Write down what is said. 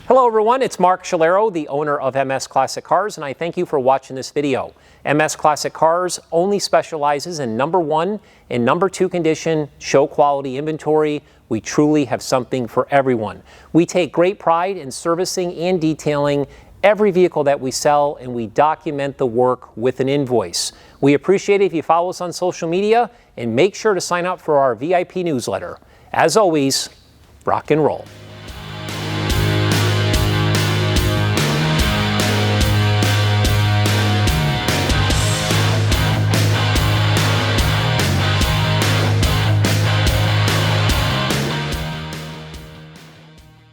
Hello everyone, it's Mark Shalero, the owner of MS Classic Cars, and I thank you for watching this video. MS Classic Cars only specializes in number 1 and number 2 condition, show quality inventory. We truly have something for everyone. We take great pride in servicing and detailing every vehicle that we sell, and we document the work with an invoice. We appreciate it if you follow us on social media, and make sure to sign up for our VIP newsletter. As always, rock and roll.